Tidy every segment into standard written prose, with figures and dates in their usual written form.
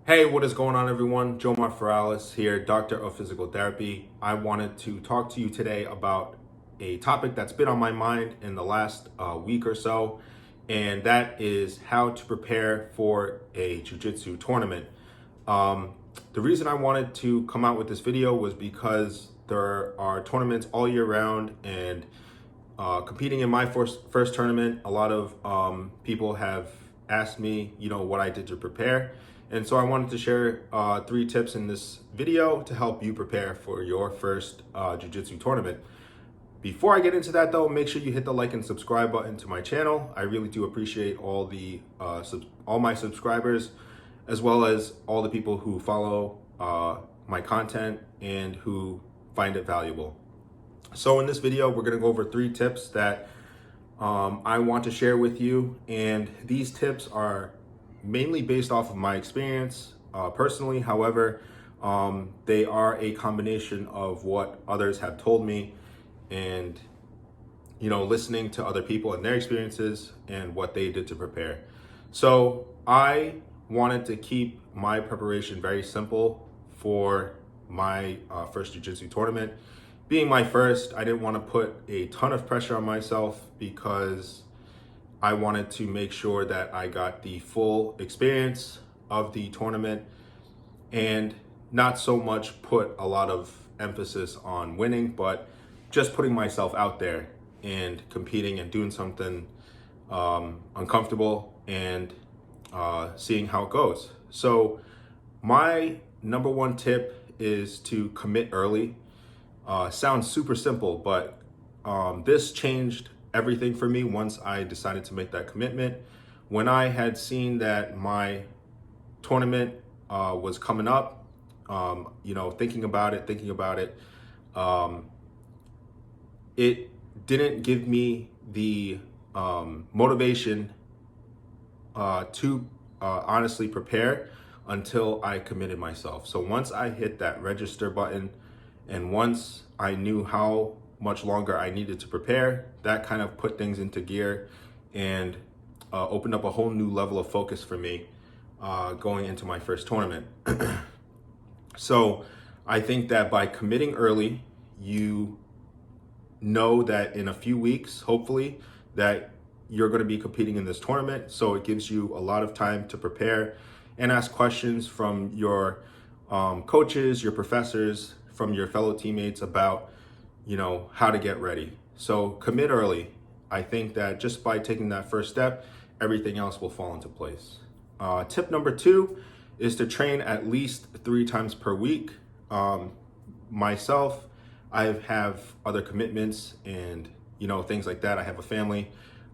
Hey, what is going on, everyone? Joe Morales here, Doctor of Physical Therapy. I wanted to talk to you today about a topic that's been on my mind in the last week or so, and that is how to prepare for a Jiu Jitsu tournament. The reason I wanted to come out with this video was because there are tournaments all year round, and competing in my first tournament, a lot of people have asked me, what I did to prepare. And so I wanted to share 3 tips in this video to help you prepare for your first Jiu-Jitsu tournament. Before I get into that though, make sure you hit the like and subscribe button to my channel. I really do appreciate all my subscribers, as well as all the people who follow my content and who find it valuable. So in this video, we're gonna go over 3 tips that I want to share with you. And these tips are mainly based off of my experience personally. However, they are a combination of what others have told me and, listening to other people and their experiences and what they did to prepare. So I wanted to keep my preparation very simple for my first Jiu-Jitsu tournament. Being my first, I didn't want to put a ton of pressure on myself because I wanted to make sure that I got the full experience of the tournament and not so much put a lot of emphasis on winning, but just putting myself out there and competing and doing something uncomfortable and seeing how it goes. So my number 1 tip is to commit early. Sounds super simple, but this changed everything for me once I decided to make that commitment. When I had seen that my tournament was coming up, thinking about it, it didn't give me the motivation to honestly prepare until I committed myself. So once I hit that register button and once I knew how much longer I needed to prepare, that kind of put things into gear and opened up a whole new level of focus for me going into my first tournament. So I think that by committing early, you know that in a few weeks, hopefully, that you're going to be competing in this tournament. So it gives you a lot of time to prepare and ask questions from your coaches, your professors, from your fellow teammates about how to get ready. So commit early. I think that just by taking that first step, everything else will fall into place. Tip number 2 is to train at least 3 times per week. Myself, I have other commitments and things like that. I have a family.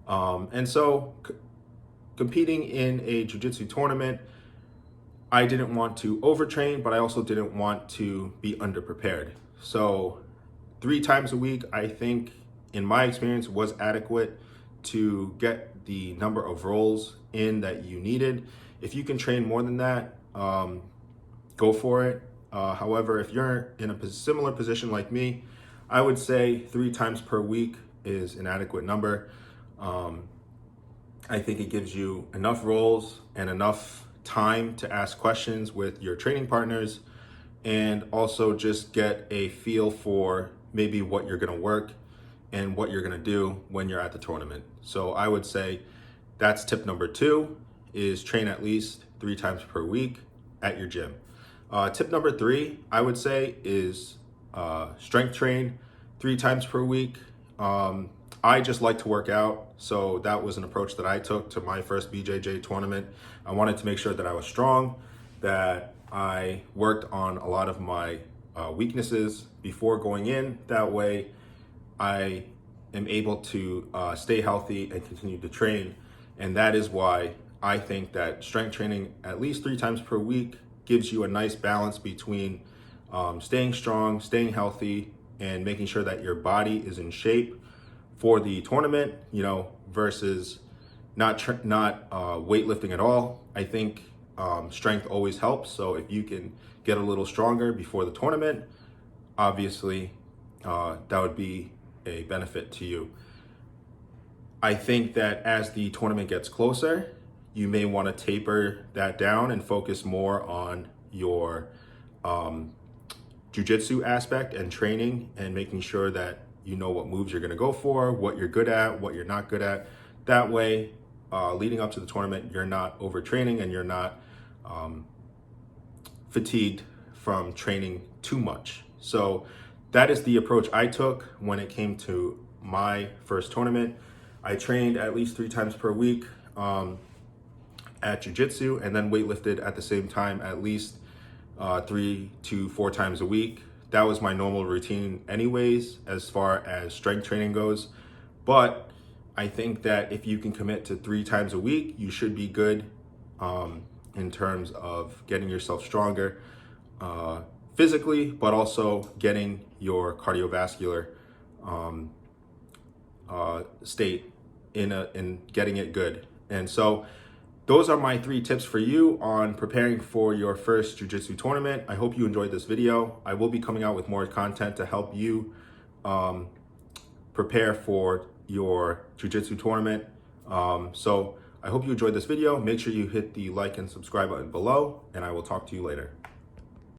And so competing in a jiu-jitsu tournament, I didn't want to overtrain, but I also didn't want to be underprepared. So 3 times a week, I think, in my experience, was adequate to get the number of rolls in that you needed. If you can train more than that, go for it. However, if you're in a similar position like me, I would say 3 times per week is an adequate number. I think it gives you enough rolls and enough time to ask questions with your training partners and also just get a feel for maybe what you're going to work and what you're going to do when you're at the tournament. So I would say that's tip number 2, is train at least 3 times per week at your gym. Tip number 3, I would say, is strength train 3 times per week. I just like to work out, so that was an approach that I took to my first BJJ tournament. I wanted to make sure that I was strong, that I worked on a lot of my weaknesses before going in. That way I am able to stay healthy and continue to train. And that is why I think that strength training at least 3 times per week gives you a nice balance between staying strong, staying healthy, and making sure that your body is in shape for the tournament, versus not weightlifting at all. I think strength always helps. So if you can get a little stronger before the tournament, obviously that would be a benefit to you. I think that as the tournament gets closer, you may want to taper that down and focus more on your jiu-jitsu aspect and training, and making sure that you know what moves you're going to go for, what you're good at, what you're not good at. That way, leading up to the tournament, you're not overtraining and you're not fatigued from training too much. So that is the approach I took when it came to my first tournament. I trained at least 3 times per week at jiu-jitsu, and then weightlifted at the same time at least 3 to 4 times a week. That was my normal routine anyways, as far as strength training goes. But I think that if you can commit to 3 times a week, you should be good in terms of getting yourself stronger physically, but also getting your cardiovascular state in getting it good. And so those are my 3 tips for you on preparing for your first jiu-jitsu tournament. I hope you enjoyed this video. I will be coming out with more content to help you prepare for your jiu-jitsu tournament. So I hope you enjoyed this video. Make sure you hit the like and subscribe button below, and I will talk to you later.